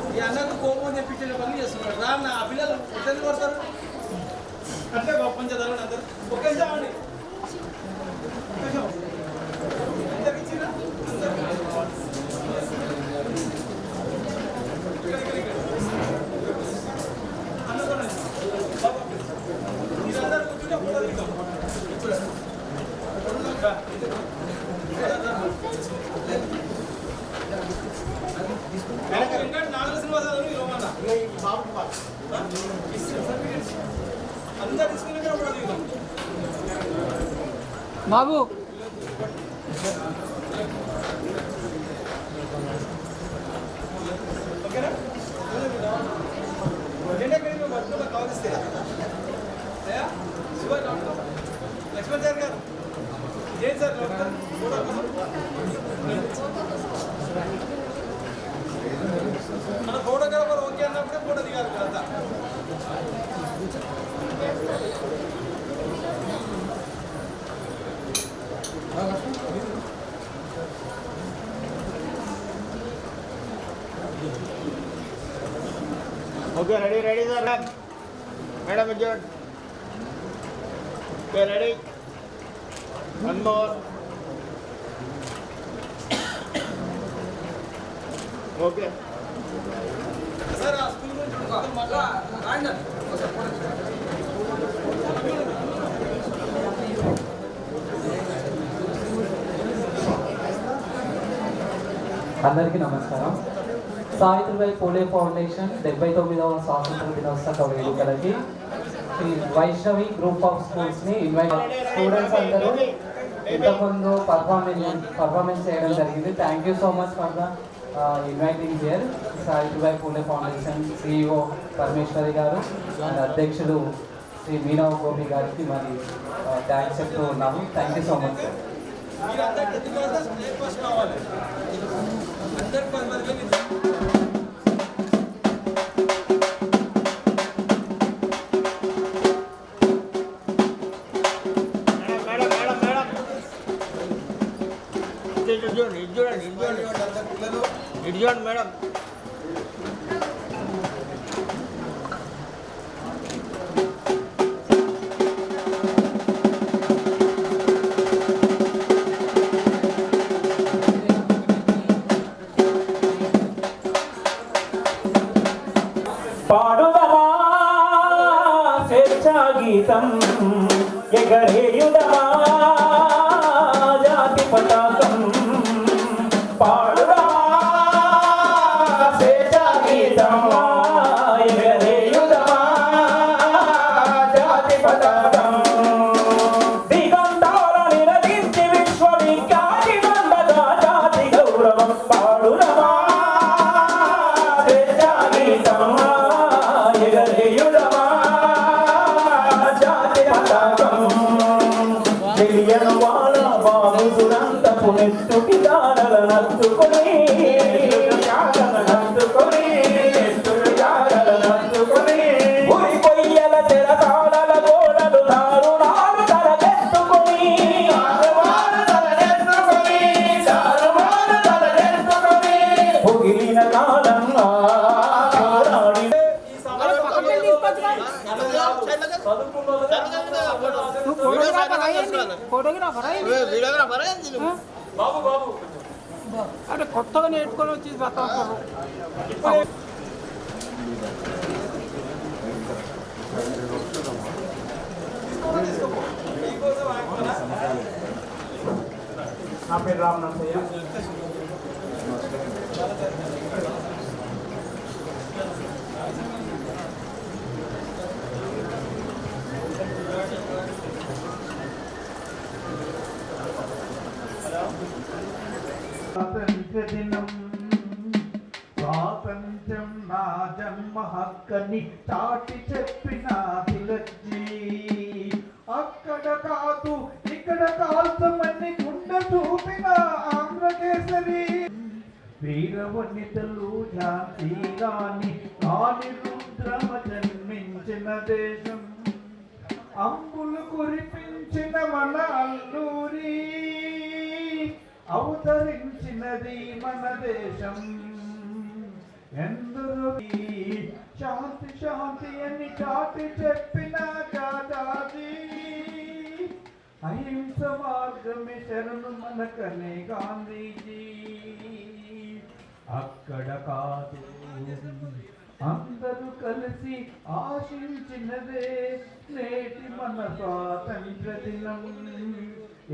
ఈ అన్నకు కోపం తెప్పించిన పని చేస్తున్నాడు రా నా పిల్లలు ఎట్లా కొడతారు అంటే గొప్ప చదవండి అందరు ఒక్క నిమిషం అందరికి ఇచ్చినా మీరందరూ కూర్చుంటే ఫోటో దిగుతాం నాలుగు సినిమా అందరు తీసుకుని ఫోటో దిగుతాం బాబు ఓకేనా కావలిస్తే శివ డాక్టర్ లక్ష్మణ్ సార్ గారు జైన్ సార్ డాక్టర్ ఫోటో మన ఫోటోగ్రాఫర్ ఓకే అన్నప్పుడే ఫోటో దిగారు కదా Okay, ready, sir. Madam, John. Okay, ready. One more. Okay. Sir ఆ స్కూల్ గురించి మాట్లాడండి. అందరికీ నమస్కారం. సావిత్రిబాయి పూలే ఫౌండేషన్ 79వ స్వాతంత్ర దినోత్సవ వేడుకలకి ఈ వైష్ణవి గ్రూప్ ఆఫ్ స్కూల్స్ని ఇన్వైట్ స్టూడెంట్స్ అందరూ ఇంతకుముందు పర్ఫార్మెన్స్ చేయడం జరిగింది. Thank you so much for the inviting here. Savitribai Phule foundation CEO Parameshwari గారు అండ్ అధ్యక్షుడు శ్రీ మీనా గోపి గారికి మరి థ్యాంక్స్ చెప్తూ ఉన్నాము. Thank you so much sir. మీరందరికీ ఎందుకు బ్రేక్ఫాస్ట్ కావాలి? అందరికి 10 మంది చూడండి మేడం. పాడుదమా స్వేచ్ఛా గీతం, ఎగరేయుదమా జాతి పతాకం. పాడుదమా స్వేచ్ఛా గీతం, ఎగరేయుదమా జాతి పతాకం. దిగంతాల నిరదించి విశ్వవిఖ్యాతి నందగా జాతి గౌరవం. పాడుదమా స్వేచ్ఛా గీతం, తెలియని వాళ్ళ బాబునంతపు నెత్తుకి దానల నత్తుకొని ఉరి పొయ్యల తెరకాడల గోడలు దారుణాలు తలకెత్తుకొని పొగిలిన కాలంగా అంటే కొత్తగా నేర్చుకొని వచ్చి నా పేరు రామనరసయ్య. స్వాతంత్ర దినం, స్వాతంత్ర్యం నా జన్మ హక్కని చాటి చెప్పిన తిలక్జీ. అక్కడ కాదు ఇక్కడ కాల్చమని గుండె చూపిన ఆంధ్రకేసరి. వీరవనితలు ఝాన్సీ రాణి కాని రుద్రమ జన్మించిన దేశం. అంబులు కురిపించిన మన అల్లూరి, అవతరించినది మన దేశం. ఎందరో శాంతి శాంతి అని చాటి చెప్పిన దాదాజీ. అహింస మార్గమే శరణు మనకనే గాంధీజీ. అక్కడ కాదు అందరూ కలిసి ఆశించినదే నేటి మన స్వాతంత్ర దినం.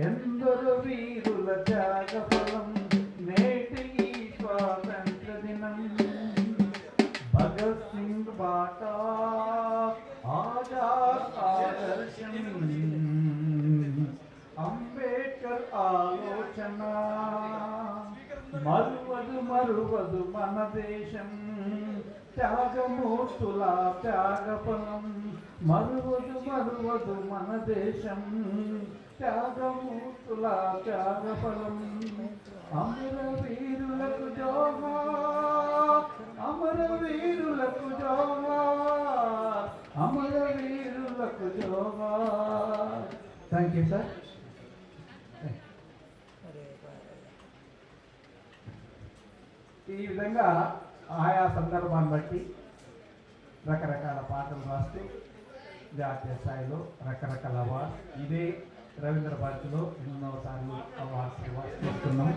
ఎందరో వీరుల త్యాగ ఫలం నేటి ఈ స్వాతంత్ర దినం. భగత్ సింగ్ బాటా ఆజాద్ ఆదర్శం, అంబేద్కర్ ఆలోచన మరువదు మరువదు మన దేశం. త్యాగమూర్తుల త్యాగ ఫలం మరువదు మరువదు మన దేశం. త్యాగమూర్తుల త్యాగ ఫలం. అమర వీరులకు జోహార్, అమర వీరులకు జోహార్, అమర వీరులకు జోహార్. Thank you sir. ఈ విధంగా ఆయా సందర్భాన్ని బట్టి రకరకాల పాటలు రాస్తూ జాతీయ స్థాయిలో రకరకాల అవార్డ్స్, ఇదే రవీంద్ర భారతిలో ఎన్నోసార్లు అవార్డ్స్ తీసుకున్నాం.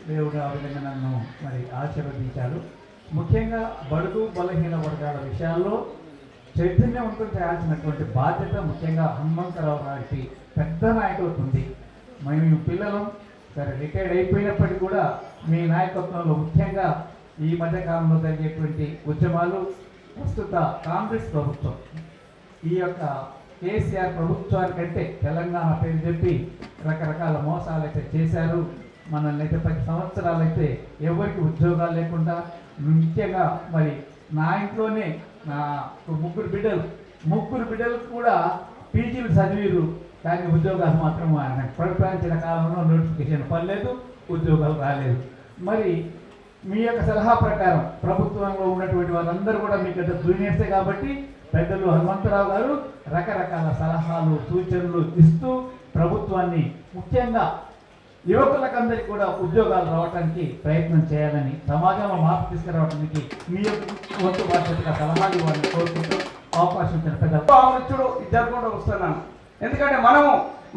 దేవుడు ఆ విధంగా నన్ను మరి ఆశీర్వదించారు. ముఖ్యంగా బడుగు బలహీన వర్గాల విషయాల్లో చైతన్యవంతం చేయాల్సినటువంటి బాధ్యత ముఖ్యంగా హనుమంతరావు లాంటి పెద్ద నాయకులకు ఉంది. మేము పిల్లలు సరే రిటైర్డ్ అయిపోయినప్పటికీ కూడా మీ నాయకత్వంలో ముఖ్యంగా ఈ మధ్యకాలంలో జరిగేటువంటి ఉద్యమాలు ప్రస్తుత కాంగ్రెస్ ప్రభుత్వం ఈ యొక్క కేసీఆర్ ప్రభుత్వానికంటే తెలంగాణ పేరు చెప్పి రకరకాల మోసాలు అయితే చేశారు. మనల్ని అయితే 10 సంవత్సరాలు అయితే ఎవరికి ఉద్యోగాలు లేకుండా ముఖ్యంగా మరి నా ఇంట్లోనే నాకు ముగ్గురు బిడ్డలకు కూడా పీజీలు చదివారు, కానీ ఉద్యోగాలు మాత్రం ఆయన ప్రకటించిన కాలంలో నోటిఫికేషన్ పడలేదు, ఉద్యోగాలు రాలేదు. మరి మీ యొక్క సలహా ప్రకారం ప్రభుత్వంలో ఉన్నటువంటి వాళ్ళందరూ కూడా మీకు జూనియర్సే కాబట్టి పెద్దలు హనుమంతరావు గారు రకరకాల సలహాలు సూచనలు ఇస్తూ ప్రభుత్వాన్ని ముఖ్యంగా యువకులకందరికీ కూడా ఉద్యోగాలు రావడానికి ప్రయత్నం చేయాలని, సమాజంలో మార్పు తీసుకురావడానికి మీ యొక్క వంతు బాధ్యతగా సలహాలు ఇవ్వాలని కోరుకుంటూ అవకాశం ఇచ్చిన పెద్ద ఆలోచన జరగకుండా వస్తున్నాను. ఎందుకంటే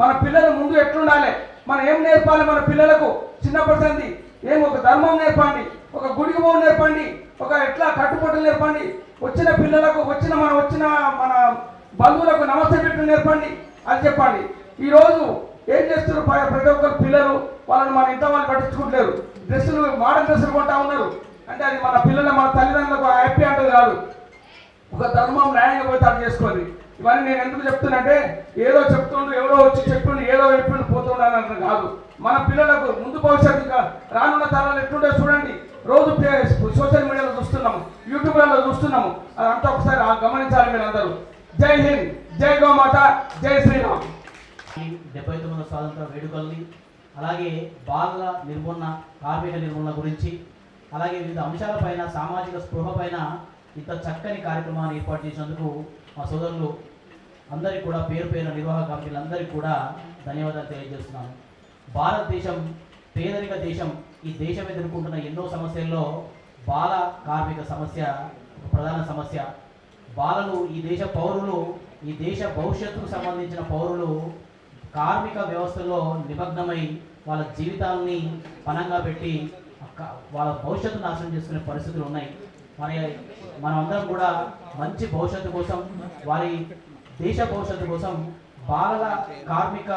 మన పిల్లల ముందు ఎట్లుండాలి, మనం ఏం నేర్పాలి మన పిల్లలకు చిన్నప్పటి ఏం ఒక ధర్మం నేర్పండి, ఒక గుడికి పోవడం నేర్పండి, ఒక ఎట్లా కట్టుబట్టలు నేర్పండి, వచ్చిన పిల్లలకు వచ్చిన మన బంధువులకు నమస్తే పెట్టు నేర్పండి అని చెప్పండి. ఈరోజు ఏం చేస్తున్నారు ప్రతి ఒక్కరు పిల్లలు, వాళ్ళని మన ఇంట్లో వాళ్ళు పట్టించుకుంటలేరు. మోడర్న్ డ్రెస్సులు కొంటా ఉన్నారు. అంటే అది మన పిల్లలు మన తల్లిదండ్రులకు హ్యాపీ అంటది కాదు. ఒక ధర్మం న్యాయంగా పోతే అది చేసుకోండి. ఇవన్నీ నేను ఎందుకు చెప్తున్నంటే ఏదో చెప్తుండు ఎవరో వచ్చి చెప్తుండు ఏదో చెప్పిండు పోతుండని కాదు. మన పిల్లలకు ముందు భవిష్యత్తు రానున్న తరాలు ఎట్లుంటే చూడండి. రోజు సోషల్ మీడియాలో చూస్తున్నాము, యూట్యూబ్లలో చూస్తున్నాము. అదంతా ఒకసారి గమనించాలి మీరు అందరూ. జై హింద్, జై గోమాత, జై శ్రీరామ్. 79వ స్వాతంత్ర వేడుకల్ని, అలాగే బాలల నిర్మూలన, కార్మిక నిర్మూలన గురించి, అలాగే వివిధ అంశాలపైన సామాజిక స్పృహ పైన ఇంత చక్కని కార్యక్రమాన్ని ఏర్పాటు చేసినందుకు మా సోదరులు అందరికీ కూడా పేరు పేరు నిర్వాహక కమిటీలందరికీ కూడా ధన్యవాదాలు తెలియజేస్తున్నాను. భారతదేశం పేదరిక దేశం. ఈ దేశం ఎదుర్కొంటున్న ఎన్నో సమస్యల్లో బాల కార్మిక సమస్య ఒక ప్రధాన సమస్య. బాలలు ఈ దేశ పౌరులు, ఈ దేశ భవిష్యత్తుకు సంబంధించిన పౌరులు కార్మిక వ్యవస్థలో నిమగ్నమై వాళ్ళ జీవితాలని పణంగా పెట్టి వాళ్ళ భవిష్యత్తు నాశనం చేసుకునే పరిస్థితులు ఉన్నాయి. మనమందరం కూడా మంచి భవిష్యత్తు కోసం, వారి దేశ భవిష్యత్తు కోసం బాలల కార్మిక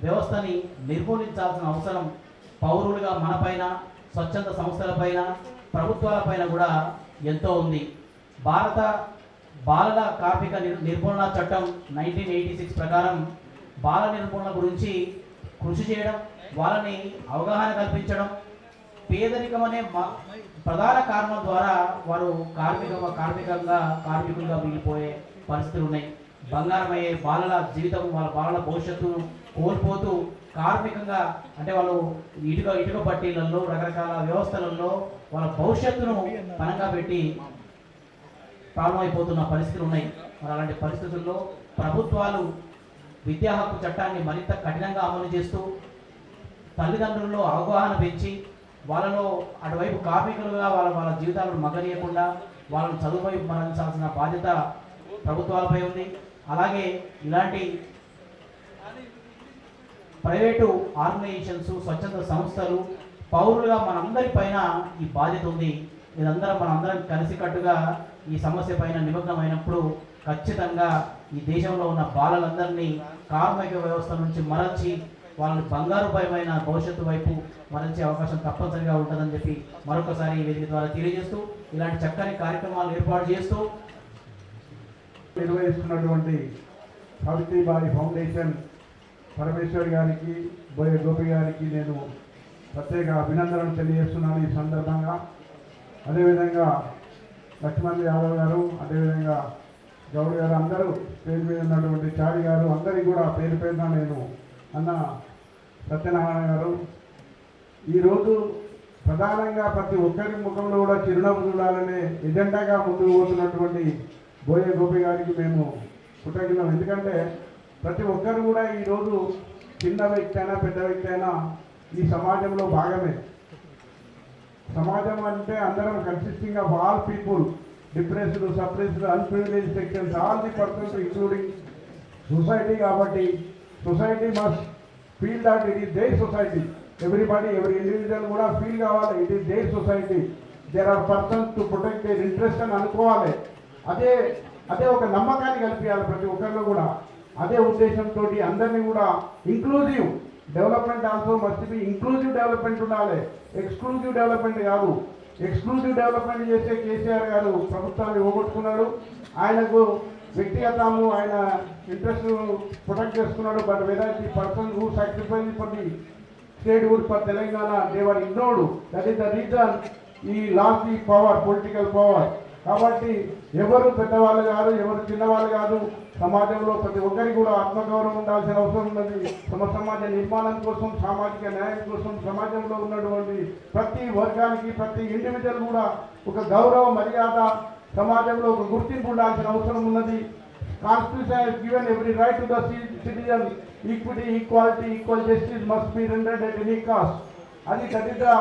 వ్యవస్థని నిర్మూలించాల్సిన అవసరం పౌరులుగా మనపైన, స్వచ్ఛంద సంస్థలపైన, ప్రభుత్వాలపైన కూడా ఎంతో ఉంది. భారత బాలల కార్మిక నిర్మూలన చట్టం 1986 ప్రకారం బాల నిర్మూలన గురించి కృషి చేయడం, వాళ్ళని అవగాహన కల్పించడం, పేదరికం అనే ప్రధాన కారణం ద్వారా వారు కార్మికులుగా మిగిలిపోయే పరిస్థితులు ఉన్నాయి. బంగారమయ్యే బాలల జీవితం, వాళ్ళ బాలల భవిష్యత్తును కోల్పోతూ కార్మికంగా అంటే వాళ్ళు ఇటుక పట్టీలలో రకరకాల వ్యవస్థలలో వాళ్ళ భవిష్యత్తును పనంగా పెట్టి ప్రారంభమైపోతున్న పరిస్థితులు ఉన్నాయి. మరి అలాంటి పరిస్థితుల్లో ప్రభుత్వాలు విద్యా హక్కు చట్టాన్ని మరింత కఠినంగా అమలు చేస్తూ తల్లిదండ్రుల్లో అవగాహన పెంచి వాళ్ళలో అటువైపు కార్మికులుగా వాళ్ళ జీవితాలను మగనీయకుండా వాళ్ళని చదువు వైపు మరణించాల్సిన బాధ్యత ప్రభుత్వాలపై ఉంది. అలాగే ఇలాంటి ప్రైవేటు ఆర్గనైజేషన్స్, స్వచ్ఛంద సంస్థలు, పౌరులుగా మనందరిపైన ఈ బాధ్యత ఉంది. మనందరం కలిసికట్టుగా ఈ సమస్య పైన నిమగ్నమైనప్పుడు ఖచ్చితంగా ఈ దేశంలో ఉన్న బాలలందరినీ కార్మిక వ్యవస్థ నుంచి మరల్చి వాళ్ళని బంగారుపైన భవిష్యత్తు వైపు మరల్చే అవకాశం తప్పనిసరిగా ఉంటుందని చెప్పి మరొకసారి ఈ వేదిక ద్వారా తెలియజేస్తూ, ఇలాంటి చక్కని కార్యక్రమాలు ఏర్పాటు చేస్తూ నిర్వహిస్తున్నటువంటి సావిత్రిబాయి ఫౌండేషన్ పరమేశ్వర్ గారికి, బోయ గోపి గారికి నేను ప్రత్యేక అభినందనలు తెలియజేస్తున్నాను ఈ సందర్భంగా. అదేవిధంగా లక్ష్మణ్ యాదవ్ గారు, అదేవిధంగా గౌడ్ గారు, అందరూ పేరు మీద ఉన్నటువంటి చారి గారు, అందరికీ కూడా పేరు పేరున నేను అన్న సత్యనారాయణ గారు. ఈరోజు ప్రధానంగా ప్రతి ఒక్కరి ముఖంలో కూడా చిరునవ్వు చూడాలనే ఎజెండాగా ముందుకు పోతున్నటువంటి బోయ గోపి గారికి మేము కృతజ్ఞతం. ఎందుకంటే ప్రతి ఒక్కరు కూడా ఈరోజు చిన్న వ్యక్తి అయినా పెద్ద వ్యక్తి అయినా ఈ సమాజంలో భాగమే. సమాజం అంటే అందరం consisting of all people, depressed, suppressed, unprivileged sections, all the persons including society. కాబట్టి society must feel that it is their society. Everybody, ఎవరి ఇండివిజువల్ కూడా ఫీల్ కావాలి, it is their society. There are persons to protect their interest అని అనుకోవాలి. అదే ఒక నమ్మకాన్ని కల్పించాలి ప్రతి ఒక్కరిలో కూడా. అదే ఉద్దేశంతో అందరినీ కూడా inclusive development also must be inclusive development ఉండాలి, ఎక్స్క్లూజివ్ డెవలప్మెంట్ కాదు. ఎక్స్క్లూజివ్ డెవలప్మెంట్ చేసే కేసీఆర్ గారు ప్రభుత్వాన్ని పోగొట్టుకున్నాడు. ఆయనకు వ్యక్తిగతము ఆయన ఇంట్రెస్ట్ ప్రొటెక్ట్ చేసుకున్నాడు. But whether the person who sacrifice for the statehood for Telangana they were ignored. That is the reason he lost the power, political power. కాబట్టి ఎవరు పెద్దవాళ్ళు కాదు, ఎవరు చిన్నవాళ్ళు కాదు. సమాజంలో ప్రతి ఒక్కరికి కూడా ఆత్మగౌరవం ఉండాల్సిన అవసరం ఉన్నది. సమాజ నిర్మాణం కోసం, సామాజిక న్యాయం కోసం సమాజంలో ఉన్నటువంటి ప్రతి వర్గానికి, ప్రతి ఇండివిజువల్ కూడా ఒక గౌరవ మర్యాద, సమాజంలో ఒక గుర్తింపు ఉండాల్సిన అవసరం ఉన్నది. Constitution has given every right to the citizen. Equity, equality, equal justice must be rendered at any cost. That is the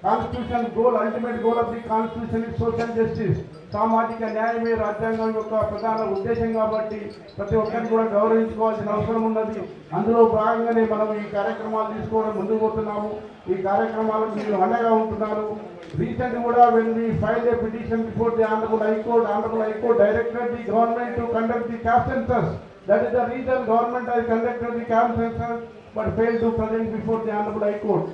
Constitution goal, ultimate goal of the Constitution is social justice. సామాజిక న్యాయమే రాజ్యాంగం యొక్క ప్రధాన ఉద్దేశం కాబట్టి ప్రతి ఒక్కరిని కూడా గౌరవించుకోవాల్సిన అవసరం ఉన్నది. అందులో భాగంగానే మనం ఈ కార్యక్రమాలు తీసుకోవడం ముందుకు పోతున్నాము. ఈ కార్యక్రమాలకు మీరు అండగా ఉంటున్నారు. రీసెంట్ కూడా when we filed a petition before the Honorable High Court directed the government to conduct the caste census. That is the reason government has conducted the caste census but failed to present before the Honorable High Court.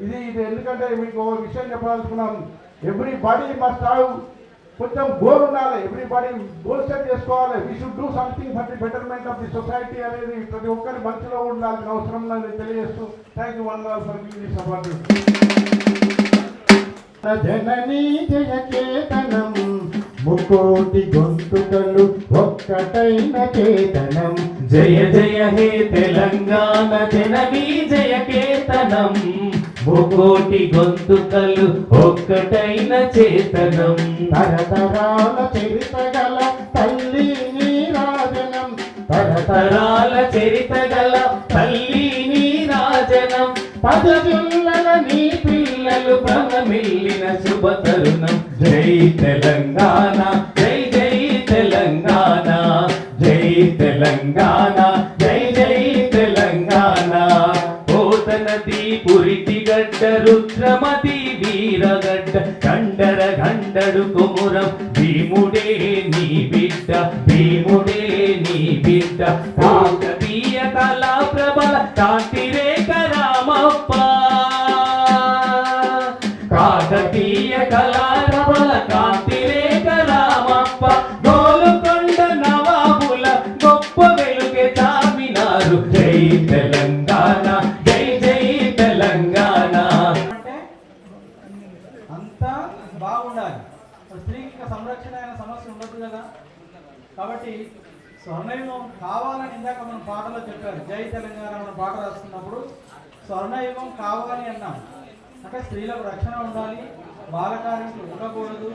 ఇది ఎందుకంటే మీకు ఒక విషయం చెప్పాలనుకున్నాం. Everybody must have కొంచెం goal ఉండాలి. Everybody goal set చేసుకోవాలి. We should do something for the betterment of the society అనేది ప్రతి ఒక్కరి మనసులో ఉండాల్సిన అవసరం ఉందని తెలియజేస్తూ thank you one for giving this opportunity. జననీ జయకేతనం ముకోటి గొంతుకలు ఒక్కటైన చేతనం. జయ జయ హే తెలంగాణ జననీ జయ కేతనం, ముకోటి గొంతుకలు ఒక్కటైన చేతనం. తరతరాల చరిత గల తల్లి నీరాజనం, తరతరాల చరిత గల తల్లి నీరాజనం. పదజుల్లల నీ పిల్లలు ప్రణమిల్లిన శుభ తరుణం. జై తెలంగాణ, జై జై తెలంగాణ, జై తెలంగాణ, జై జై తెలంగాణ. పోతనది పురిటిగడ్డ, రుద్రమది వీరగడ్డ, గండర గండడు కొమురం. భీముడే నీ బిడ్డ, భీముడే నీ బిడ్డ. కాకతీయ కళా ప్రబల కాంతి రేఖ రామప్ప, కాకతీయ కళా ప్రబల కాంతి రేఖ రామప్ప. గోలుకొండ నవాబుల గొప్ప వెలుగే చామినారు. జై తెలంగాణ, జై జై తెలంగాణ. అంటే అంతా బాగుండాలి. స్త్రీకి సంరక్షణ అయిన సమస్య ఉండదు కదా. కాబట్టి స్వర్ణయుగం కావాలని ఇందాక మనం పాటలో చెప్పారు. జై తెలంగాణ మనం పాట రాస్తున్నప్పుడు స్వర్ణయుగం కావాలి అన్నాం. అంటే స్త్రీలకు రక్షణ ఉండాలి, బాలకార్మికులు ఉండకూడదు,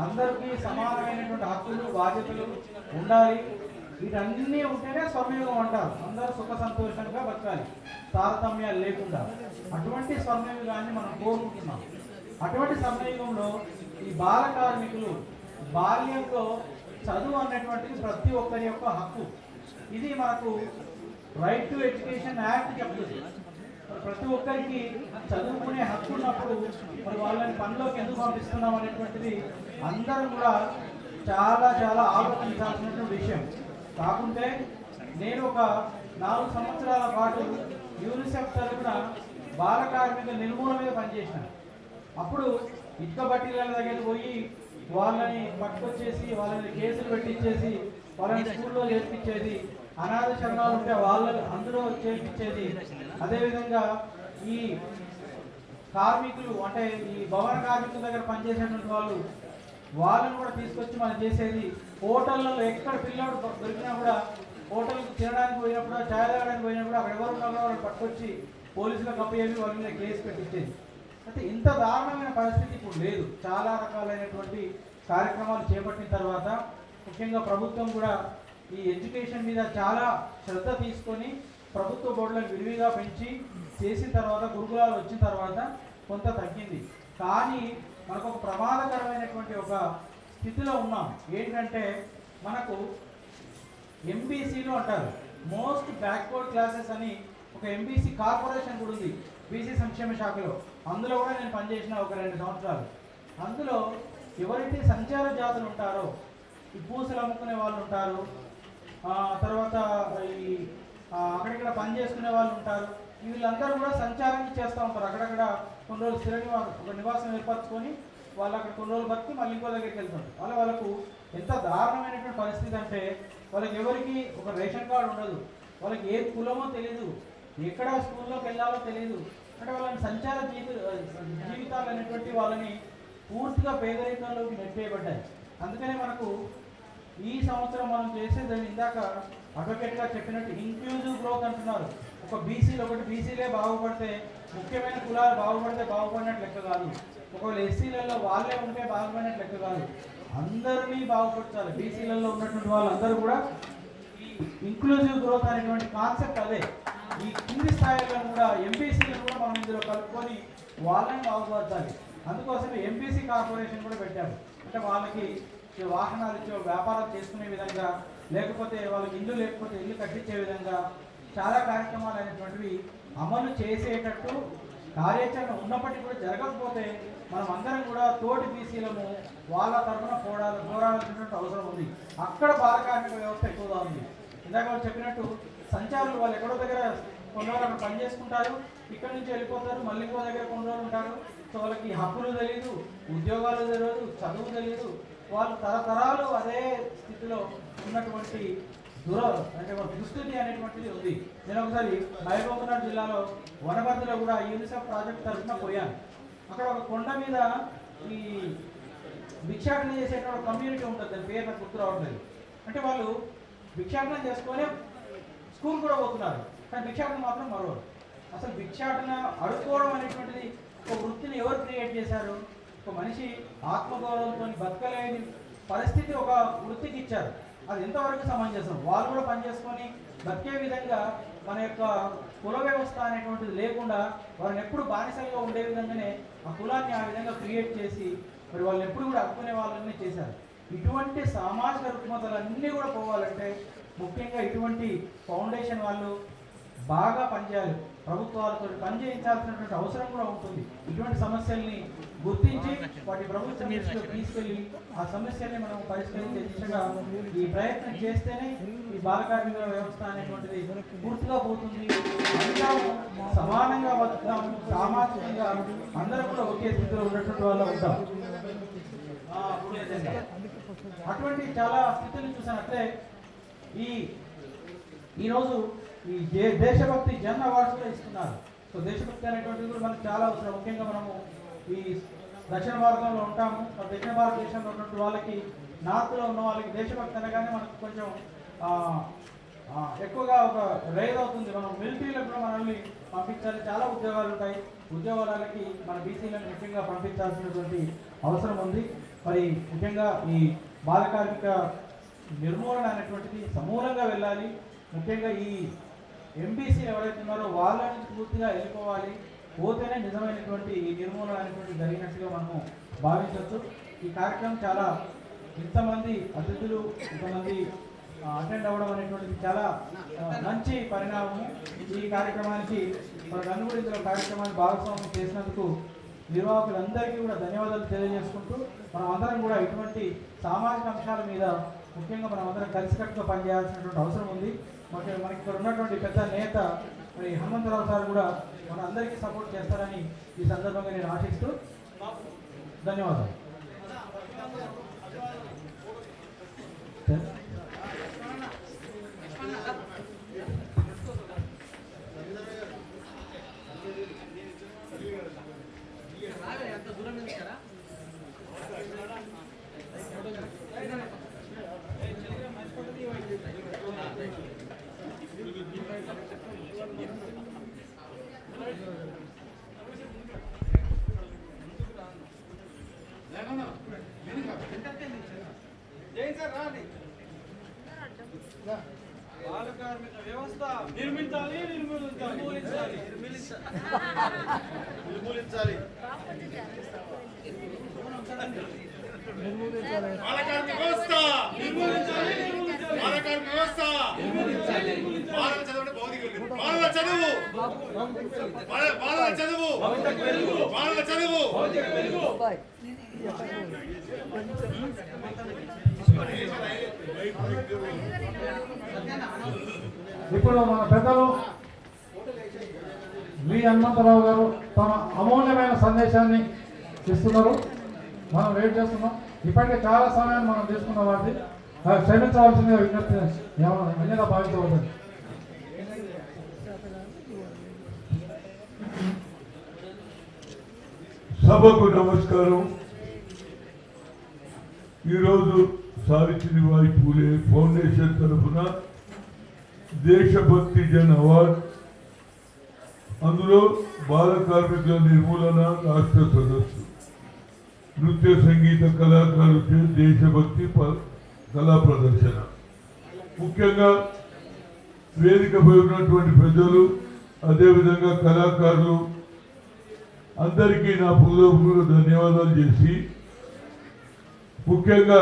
అందరికీ సమానమైనటువంటి హక్కులు బాధ్యతలు ఉండాలి. వీటన్నీ ఉంటేనే స్వర్ణయుగం అంటారు. అందరూ సుఖ సంతోషంగా బతకాలి, తారతమ్యాలు లేకుండా. అటువంటి స్వర్ణయుగాన్ని మనం కోరుకుంటున్నాం. అటువంటి స్వర్ణయుగంలో ఈ బాల కార్మికులు బాల్యంలో చదువు అన్నటువంటిది ప్రతి ఒక్కరి యొక్క హక్కు. ఇది మనకు రైట్ టు ఎడ్యుకేషన్ యాక్ట్ చెప్తుంది. ప్రతి ఒక్కరికి చదువుకునే హక్కు ఉన్నప్పుడు మరి వాళ్ళని పనిలోకి ఎందుకు పంపిస్తున్నాం అనేటువంటిది అందరూ కూడా చాలా చాలా ఆలోచించాల్సినటువంటి విషయం. కాకుంటే నేను ఒక 4 సంవత్సరాల పాటు యూనిసెఫ్ తరఫున బాల కార్మికుల నిర్మూలన మీద పనిచేసినాను. అప్పుడు ఇటుక బట్టీల దగ్గరికి పోయి వాళ్ళని పట్టుకొచ్చేసి వాళ్ళని కేసులు పెట్టించేసి వాళ్ళని స్కూల్లో చేర్పించేది, అనాథ శరణాలు ఉంటే వాళ్ళని అందులో చేర్పించేది. అదేవిధంగా ఈ కార్మికులు అంటే ఈ భవన కార్మికుల దగ్గర పనిచేసేటువంటి వాళ్ళని కూడా తీసుకొచ్చి మనం చేసేది. హోటళ్ళలో ఎక్కడ పిల్లడు దొరికినా కూడా హోటల్కి తినడానికి పోయినప్పుడు, ఛాయ్ తాగడానికి పోయినప్పుడు అక్కడ ఎవరు ఉన్నారో వాళ్ళని పట్టుకొచ్చి పోలీసులకు అప్పయ్యేవి, వాళ్ళ మీద కేసు పెట్టించేది. అయితే ఇంత దారుణమైన పరిస్థితి ఇప్పుడు లేదు. చాలా రకాలైనటువంటి కార్యక్రమాలు చేపట్టిన తర్వాత ముఖ్యంగా ప్రభుత్వం కూడా ఈ ఎడ్యుకేషన్ మీద చాలా శ్రద్ధ తీసుకొని ప్రభుత్వ బోర్డులను విరివిగా పెంచి చేసిన తర్వాత గురుకులాలు వచ్చిన తర్వాత కొంత తగ్గింది. కానీ మనకు ఒక ప్రమాదకరమైనటువంటి ఒక స్థితిలో ఉన్నాం. ఏంటంటే మనకు ఎంబీసీలు అంటారు, మోస్ట్ బ్యాక్వర్డ్ క్లాసెస్ అని ఒక ఎంబీసీ కార్పొరేషన్ కూడా ఉంది బీసీ సంక్షేమ శాఖలో. అందులో కూడా నేను పనిచేసిన ఒక 2 సంవత్సరాలు. అందులో ఎవరైతే సంచార జాతులు ఉంటారో, ఈ పూసలు అమ్ముకునే వాళ్ళు ఉంటారు, తర్వాత ఈ అక్కడిక్కడ పని చేసుకునే వాళ్ళు ఉంటారు, వీళ్ళందరూ కూడా సంచారాన్ని చేస్తూ ఉంటారు. అక్కడక్కడ కొన్ని రోజులు స్థిర ఒక నివాసం ఏర్పరచుకొని వాళ్ళు అక్కడ కొన్ని రోజులు బతికి మళ్ళీ ఇంకో దగ్గరికి వెళ్తుంటారు. వాళ్ళకు ఎంత దారుణమైనటువంటి పరిస్థితి అంటే వాళ్ళకి ఎవరికి ఒక రేషన్ కార్డు ఉండదు, వాళ్ళకి ఏ కులమో తెలియదు, ఎక్కడ స్కూల్లోకి వెళ్ళాలో తెలియదు. అంటే వాళ్ళని సంచార జీవితాలు అనేటువంటి వాళ్ళని పూర్తిగా పేదరికంలోకి నెట్టేయబడ్డాయి. అందుకనే మనకు ఈ సంవత్సరం మనం చేసేదని ఇందాక అడ్వకేట్గా చెప్పినట్టు ఇంక్లూజివ్ గ్రోత్ అంటున్నారు. ఒక బీసీలు ఒకటి బీసీలే బాగుపడితే, ముఖ్యమైన కులాలు బాగుపడితే బాగుపడినట్టు లెక్క కాదు. ఒకవేళ ఎస్సీలలో వాళ్ళే ఉంటే బాగుపడినట్టు లెక్క కాదు. అందరినీ బాగుపరచాలి. బీసీలలో ఉన్నటువంటి వాళ్ళందరూ కూడా ఈ ఇంక్లూజివ్ గ్రోత్ అనేటువంటి కాన్సెప్ట్ అదే. ఈ కింది స్థాయిలో కూడా ఎంబీసీలను కూడా మనం ఇందులో కలుపుకొని వాళ్ళని బాగుపరచాలి. అందుకోసమే ఎంబీసీ కార్పొరేషన్ కూడా పెట్టారు. అంటే వాళ్ళకి వాహనాలు ఇచ్చే వ్యాపారాలు చేసుకునే విధంగా, లేకపోతే వాళ్ళకి ఇల్లు లేకపోతే ఇల్లు కట్టించే విధంగా చాలా కార్యక్రమాలు అనేటువంటివి అమలు చేసేటట్టు కార్యాచరణ ఉన్నప్పటికీ కూడా జరగకపోతే మనం అందరం కూడా తోటి బీసీలము వాళ్ళ తరఫున పోరాడాల్సినటువంటి అవసరం ఉంది. అక్కడ బాల కార్మిక వ్యవస్థ ఎక్కువగా ఉంది. ఇందాక వాళ్ళు చెప్పినట్టు సంచారులు వాళ్ళు ఎక్కడో దగ్గర కొన్ని రోజులు అక్కడ పని చేసుకుంటారు, ఇక్కడ నుంచి వెళ్ళిపోతారు, మళ్ళీ ఇంకో దగ్గర కొన్ని రోజులు ఉంటారు. సో వాళ్ళకి హక్కులు తెలియదు, ఉద్యోగాలు తెలియదు, చదువు తెలియదు. వాళ్ళు తరతరాలు అదే స్థితిలో ఉన్నటువంటి అంటే దుస్థితి అనేటువంటిది ఉంది. నేను ఒకసారి మహబూబ్నగర్ జిల్లాలో వనపర్తిలో కూడా యూనిసెఫ్ ప్రాజెక్ట్ తరఫున పోయాను. అక్కడ ఒక కొండ మీద ఈ భిక్షాటన చేసేటువంటి కమ్యూనిటీ ఉంటుంది, దాని పేరు నాకు గుర్తు రావట్లేదు. అంటే వాళ్ళు భిక్షాటన చేసుకొని స్కూల్ కూడా పోతున్నారు, కానీ భిక్షాటన మాత్రం మరొకరు. అసలు భిక్షాటన అడుక్కోవడం అనేటువంటిది ఒక వృత్తిని ఎవరు క్రియేట్ చేశారు? ఒక మనిషి ఆత్మగౌరవంతో బతకలేని పరిస్థితి ఒక వృత్తికి ఇచ్చారు. అది ఎంతవరకు సమంజసం? వాళ్ళు కూడా పనిచేసుకొని బతికే విధంగా మన యొక్క కుల వ్యవస్థ అనేటువంటిది లేకుండా వాళ్ళని ఎప్పుడు బానిసలుగా ఉండే విధంగానే ఆ కులాన్ని ఆ విధంగా క్రియేట్ చేసి మరి వాళ్ళని ఎప్పుడు కూడా అక్కునే వాళ్ళని చేశారు. ఇటువంటి సామాజిక రుగ్మతలన్నీ కూడా పోవాలంటే ముఖ్యంగా ఇటువంటి ఫౌండేషన్ వాళ్ళు బాగా పనిచేయాలి. ప్రభుత్వాలతో పనిచేయించాల్సినటువంటి అవసరం కూడా ఉంటుంది. ఇటువంటి సమస్యల్ని గుర్తించి వాటి ప్రభుత్వం దృష్టిలో తీసుకెళ్ళి ఆ సమస్యల్ని మనం పరిష్కరించే దిశగా ఈ ప్రయత్నం చేస్తేనే ఈ బాల కార్మిక వ్యవస్థ అనేటువంటిది పూర్తిగా పోతుంది. సమానంగా బతుకుతాము, సామాజికంగా అందరూ కూడా ఒకే స్థితిలో ఉన్నటువంటి వాళ్ళు ఉంటాం. అటువంటి చాలా స్థితులు చూసినట్లే ఈరోజు ఈ దేశభక్తి జన్ అవార్డ్స్ కూడా ఇస్తున్నారు. సో దేశభక్తి అనేటువంటిది కూడా మనకు చాలా అవసరం. ముఖ్యంగా మనము ఈ దక్షిణ భారతంలో ఉంటాము. దక్షిణ భారతదేశంలో ఉన్నటువంటి వాళ్ళకి, నార్త్లో ఉన్న వాళ్ళకి దేశభక్తి అనగానే మనకు కొంచెం ఎక్కువగా ఒక రైజ్ అవుతుంది. మనం మిలిటరీలో కూడా మనల్ని పంపించాలి, చాలా ఉద్యోగాలు ఉంటాయి. ఉద్యోగాలకి మన బీసీలను ముఖ్యంగా పంపించాల్సినటువంటి అవసరం ఉంది. మరి ముఖ్యంగా ఈ బాల కార్మిక నిర్మూలన అనేటువంటిది సమూలంగా వెళ్ళాలి. ముఖ్యంగా ఈ ఎంబీసీలు ఎవరైతే ఉన్నారో వాళ్ళ నుంచి పూర్తిగా వెళ్ళిపోవాలి. పోతేనే నిజమైనటువంటి ఈ నిర్మూలన అనేటువంటి జరిగినట్టుగా మనము భావించవచ్చు. ఈ కార్యక్రమం చాలా ఇంతమంది అతిథులు ఇంతమంది అటెండ్ అవ్వడం అనేటువంటిది చాలా మంచి పరిణామం. ఈ కార్యక్రమానికి మన నన్ను ఇందులో కార్యక్రమాన్ని భాగస్వామ్యం చేసినందుకు నిర్వాహకులందరికీ కూడా ధన్యవాదాలు తెలియజేసుకుంటూ మనం అందరం కూడా ఇటువంటి సామాజిక అంశాల మీద ముఖ్యంగా మనం అందరం కలిసికట్టుగా పనిచేయాల్సినటువంటి అవసరం ఉంది. మనకి ఇక్కడ ఉన్నటువంటి పెద్ద నేత మరి హనుమంతరావు సార్ కూడా మన అందరికీ సపోర్ట్ చేస్తారని ఈ సందర్భంగా నేను ఆశిస్తూ ధన్యవాదాలు. బాల కార్మిక వ్యవస్థ నిర్మించాలి, నిర్మూలించాలి. బాల కార్మిక వ్యవస్థ నిర్మూలించాలి. బాల కార్మిక వ్యవస్థ బాలల చదవండి భౌతిక చదువు బాలల చదువు బాలల చదువు ఇప్పుడు మన పెద్దలు వి హనుమంతరావు గారు తమ అమూల్యమైన సందేశాన్ని ఇస్తున్నారు. మనం వెయిట్ చేస్తున్నాం. ఇప్పటికే చాలా సమయాన్ని మనం తీసుకున్న వాటిని క్షమించవలసిందిగా విజ్ఞప్తి అన్యదా భావించవద్దు. సభకు నమస్కారం. ఈరోజు సావిత్రిబాయి పూలే ఫౌండేషన్ తరఫున దేశభక్తి జన్ అవార్డ్, అందులో బాల కార్మికుల నిర్మూలన రాష్ట్ర సదస్సు, నృత్య సంగీత కళాకారులు దేశభక్తి కళా ప్రదర్శన. ముఖ్యంగా వేదికపై ఉన్నటువంటి ప్రజలు, అదేవిధంగా కళాకారులు అందరికీ నా పూర్వపూర్వ ధన్యవాదాలు చేసి, ముఖ్యంగా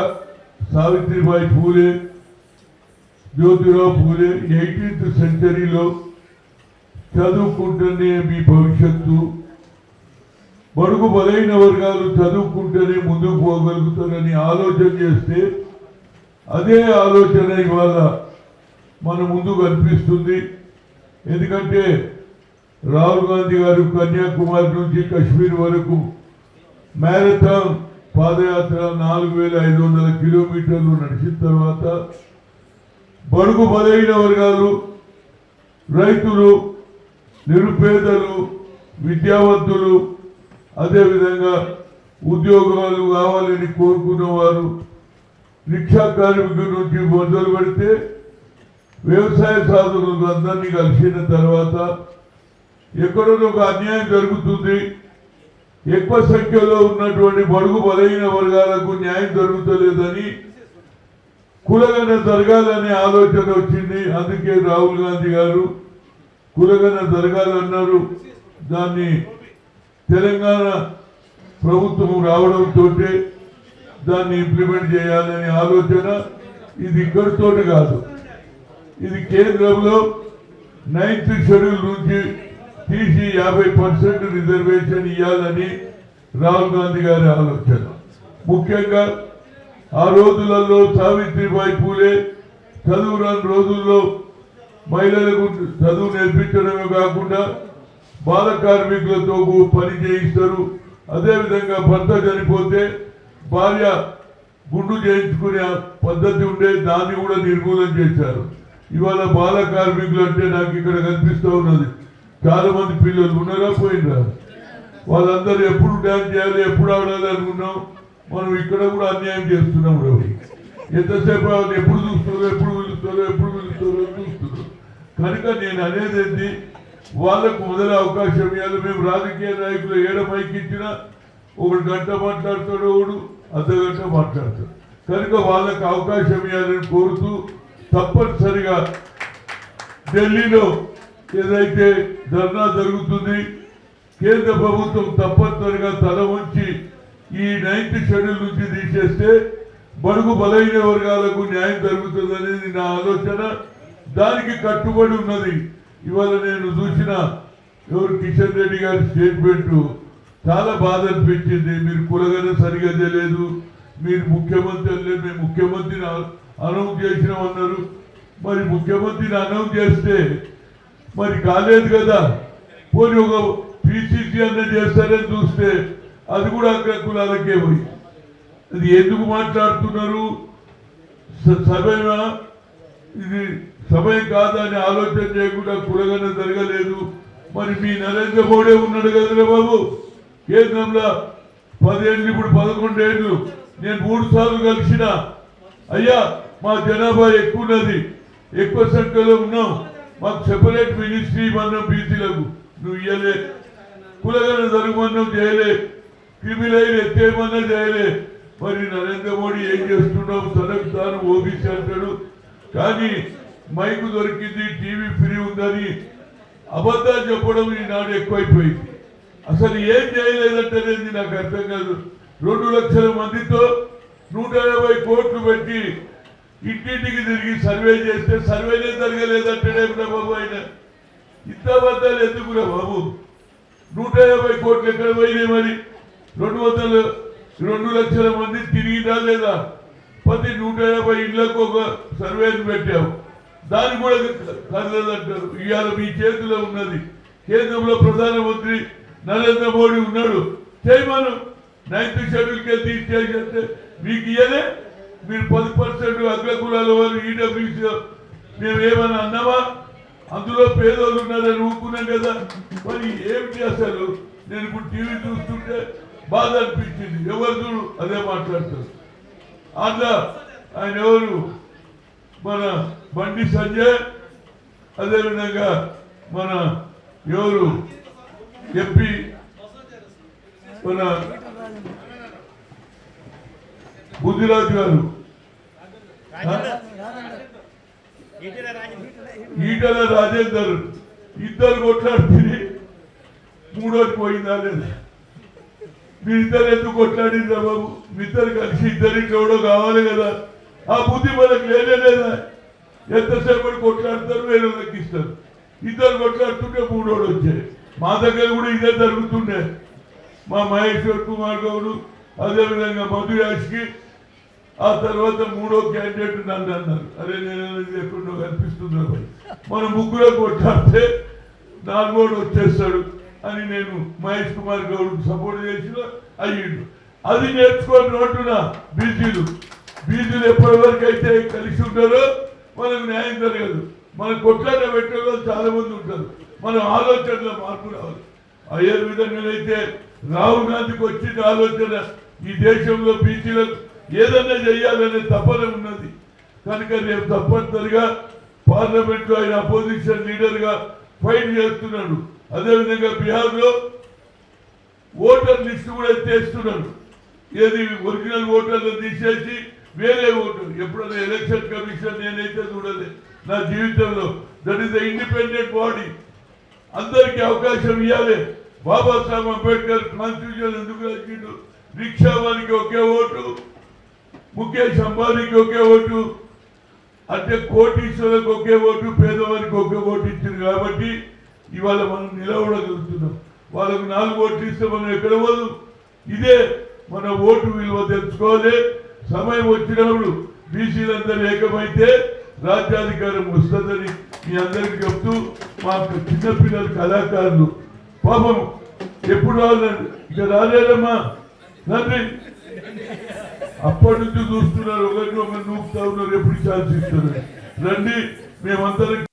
సావిత్రిబాయి పూలే, జ్యోతిరావు పూలే 18th సెంచరీలో చదువుకుంటేనే మీ భవిష్యత్తు, బడుగు బలైన వర్గాలు చదువుకుంటేనే ముందుకు పోగలుగుతారని ఆలోచన చేస్తే అదే ఆలోచన ఇవాళ మన ముందు కనిపిస్తుంది. ఎందుకంటే రాహుల్ గాంధీ గారు కన్యాకుమారి నుంచి కశ్మీర్ వరకు మ్యారథాన్ పాదయాత్ర 4500 కిలోమీటర్లు నడిచిన తర్వాత బడుగు బలైన వర్గాలు, రైతులు, నిరుపేదలు, విద్యావంతులు, అదేవిధంగా ఉద్యోగాలు కావాలని కోరుకున్నవారు, రిక్షా కార్మికుల నుంచి మొదలు పెడితే వ్యవసాయ సాధకులు అందరినీ కలిసిన తర్వాత ఎక్కడో ఒక అన్యాయం జరుగుతుంది. ఎక్కువ సంఖ్యలో ఉన్నటువంటి బడుగు బలైన వర్గాలకు న్యాయం జరుగుతలేదని కులగన జరగాలనే ఆలోచన వచ్చింది. అందుకే రాహుల్ గాంధీ గారు కులగన జరగాలన్నారు. దాన్ని తెలంగాణ ప్రభుత్వం రావడంతో దాన్ని ఇంప్లిమెంట్ చేయాలనే ఆలోచన. ఇది ఇక్కడితో కాదు, ఇది కేంద్రంలో 9th షెడ్యూల్ నుంచి తీసి 50% రిజర్వేషన్ ఇవ్వాలని రాహుల్ గాంధీ గారి ఆలోచన. ముఖ్యంగా ఆ రోజులలో సావిత్రిబాయి పూలే చదువురాని రోజుల్లో మహిళలకు చదువు నేర్పించడమే కాకుండా బాల కార్మికులతో పని చేయిస్తారు. అదేవిధంగా భర్త చనిపోతే భార్య గుండు చేయించుకునే పద్ధతి ఉండే, దాన్ని కూడా నిర్మూలన చేశారు. ఇవాళ బాల కార్మికులు అంటే నాకు ఇక్కడ కనిపిస్తూ ఉన్నది, చాలా మంది పిల్లలు ఉన్నారా పోయినరా, వాళ్ళందరూ ఎప్పుడు డ్యాన్స్ చేయాలి, ఎప్పుడు ఆడాలి అనుకున్నాం. మనం ఇక్కడ కూడా అన్యాయం చేస్తున్నాం. రవి ఎంతసేపు వాళ్ళు ఎప్పుడు చూస్తారో, ఎప్పుడు చూస్తున్నారు. కనుక నేను అనేది ఏంటి, వాళ్ళకు మొదల అవకాశం ఇవ్వాలి. మేము రాజకీయ నాయకులు ఏడమైకి ఇచ్చినా 1 గంట మాట్లాడతాడు, 1 అర్ధగంట మాట్లాడతాడు. కనుక వాళ్ళకు అవకాశం ఇవ్వాలని కోరుతూ, తప్పనిసరిగా ఢిల్లీలో ఏదైతే ధర్నా జరుగుతుంది, కేంద్ర ప్రభుత్వం తప్పనిసరిగా తల వంచి ఈ 9th షెడ్యూల్ నుంచి తీసేస్తే బడుగు బలైన వర్గాలకు న్యాయం జరుగుతుంది అనేది నా ఆలోచన. దానికి కట్టుబడి ఉన్నది. ఇవాళ నేను చూసిన కిషన్ రెడ్డి గారి స్టేట్మెంట్ చాలా బాధ అనిపించింది. మీరు కులగన సరిగా తెలియదు, మీరు ముఖ్యమంత్రి లేదు, మేము ముఖ్యమంత్రిని అనౌన్స్ చేసినామన్నారు. మరి ముఖ్యమంత్రిని అనౌన్స్ చేస్తే మరి కాలేదు కదా, పోనీ ఒక పిసిసి అన్న చేస్తారని చూస్తే అది కూడా అగ్ర కులాలకే పోయి. అది ఎందుకు మాట్లాడుతున్నారు, సభ్యమా ఇది సమయం కాదా అని ఆలోచన చేయకుండా కులగన జరగలేదు. మరి మీ నరేంద్ర మోడీ ఉన్నాడు కదరా బాబు కేంద్రంలో 10 ఏళ్ళు, ఇప్పుడు 11 ఏళ్ళు. నేను 3 సార్లు కలిసిన, అయ్యా మా జనాభా ఎక్కువ ఉన్నది, ఎక్కువ సంఖ్యలో ఉన్నాం, మాకు సెపరేట్ మినిస్ట్రీ ఇవ్వన్నాం బీసీలకు, నువ్వు ఇయ్యలే. కులగన జరగమన్నాం, చేయలే. క్రిమినల్ ఎత్తేమన్నా చేయలే. మరి నరేంద్ర మోడీ ఏం చేస్తున్నావు, తనకు తాను ఓబీసీ అంటాడు. కానీ మైకు దొరికింది, టీవీ ఫ్రీ ఉందని అబద్ధాలు చెప్పడం ఈనాడు ఎక్కువైపోయింది. అసలు ఏం చేయలేదంటేనేది నాకు అర్థం కాదు. 2 లక్షల మందితో 150 కోట్లు పెట్టి ఇంటింటికి తిరిగి సర్వే చేస్తే సర్వేనే జరగలేదంటేనే బాబు ఆయన ఇంత అబద్ధాలు ఎందుకురా బాబు? 150 కోట్లు ఎక్కడ పోయినాయి మరి? 2 లక్షల మంది తిరిగినా లేదా? ప్రతి 150 ఇళ్లకు ఒక సర్వేను పెట్టాము. దాన్ని కూడా కదలదంటారు. ఇవాళ మీ చేతిలో ఉన్నది. కేంద్రంలో ప్రధానమంత్రి నరేంద్ర మోడీ ఉన్నాడు. చేయమను 9th షెడ్యూల్కి తీసేస్తే మీకు ఇయ్యలే. మీరు 10% అగ్రకులాల వారు ఈడబ్ల్యూసీ మేము ఏమన్నా అన్నామా? అందులో పేదోళ్ళు ఉన్నారని ఊరుకున్నాం కదా. మరి ఏమిటి అసలు? నేను ఇప్పుడు టీవీ చూస్తుంటే బాధ అనిపించింది. ఎవరు చూడు అదే మాట్లాడతారు. అందులో ఆయన ఎవరు? మన బండి సంజయ్, అదేవిధంగా మన ఎవరు ఎంపీ మన బుద్ధిరాజు గారు, ఈటల రాజేందర్, ఇద్దరు కొట్లాడుతుంది. మూడోకి పోయిందా లేదా? మీరిద్దరు ఎందుకు కొట్లాడిందా బాబు? మీరిద్దరు కలిసి ఇద్దరికి ఎవడో కావాలి కదా. ఆ బుద్ధి మనకు లేదా? ఎంతసేపు కొట్లాడతారు, వేరే లెక్కిస్తారు. ఇద్దరు కొట్లాడుతుంటే మూడోడు వచ్చాయి. మా దగ్గర కూడా ఇదే జరుగుతుండే. మా మహేశ్వర్ కుమార్ గౌడ్, అదేవిధంగా మధు యాష్కి, ఆ తర్వాత మూడో క్యాండిడేట్ నన్ను అన్నారు. అరే నేను ఎక్కడో కనిపిస్తుందో భయ్, మనం ముగ్గురు కొట్లాడితే 4ఓడు వచ్చేస్తాడు అని నేను మహేష్ కుమార్ గౌడ్కి సపోర్ట్ చేసిన అయ్యిండు. అది నేర్చుకొని రోడ్డున బీసీలు ఎప్పటి వరకు అయితే కలిసి ఉంటారో మనకు న్యాయం జరగదు. మన కొట్లాట పెట్టే వాళ్ళు చాలా మంది ఉంటారు. మనం ఆలోచనలో మార్పు రావాలి. అయ్యే విధంగానైతే రాహుల్ గాంధీకి వచ్చిన ఆలోచన ఈ దేశంలో బీసీలకు ఏదైనా చేయాలనే తపన ఉన్నది కనుక రేపు తప్పనిసరిగా పార్లమెంట్లో ఆయన అపోజిషన్ లీడర్గా ఫైట్ చేస్తున్నాడు. అదేవిధంగా బీహార్లో ఓటర్ లిస్టు కూడా ఎత్తేస్తున్నాడు. ఏది ఒరిజినల్ ఓటర్లు తీసేసి వేరే ఓటర్. ఎప్పుడైనా ఎలక్షన్ కమిషన్ నేనైతే చూడలేదు నా జీవితంలో. That is the independent body. అందరికీ అవకాశం ఇవ్వాలి. బాబాసాహెబ్ అంబేద్కర్ కాన్స్టిట్యూషన్ ఎందుకు రాసిండు? రిక్షా వారికి ఒకే ఓటు, ముఖేష్ అంబానీకి ఒకే ఓటు, అంటే కోటీశ్వరులకు ఒకే ఓటు, పేదవారికి ఒకే ఓటు ఇచ్చింది. కాబట్టి ఇవాళ మనం నిలబడగలుగుతున్నాం. వాళ్ళకు 4 ఓట్లు ఇస్తే మనం ఎక్కడ పోదు. ఇదే మన ఓటు విలువ తెలుసుకోవాలి. సమయం వచ్చినప్పుడు బీసీలందరూ ఏకమైతే రాజ్యాధికారం వస్తుందని మీ అందరికీ చెప్తూ, మా చిన్నపిల్లలు కళాకారులు పాపం ఎప్పుడు రాలేదు, ఇక రాలేదమ్మా తండ్రి. అప్పటి నుంచి చూస్తున్నారు, ఒకరిని ఒకరు నూపుతా ఉన్నారు, ఎప్పుడు ఛాన్స్ ఇస్తున్నారు. రండి మేమందరం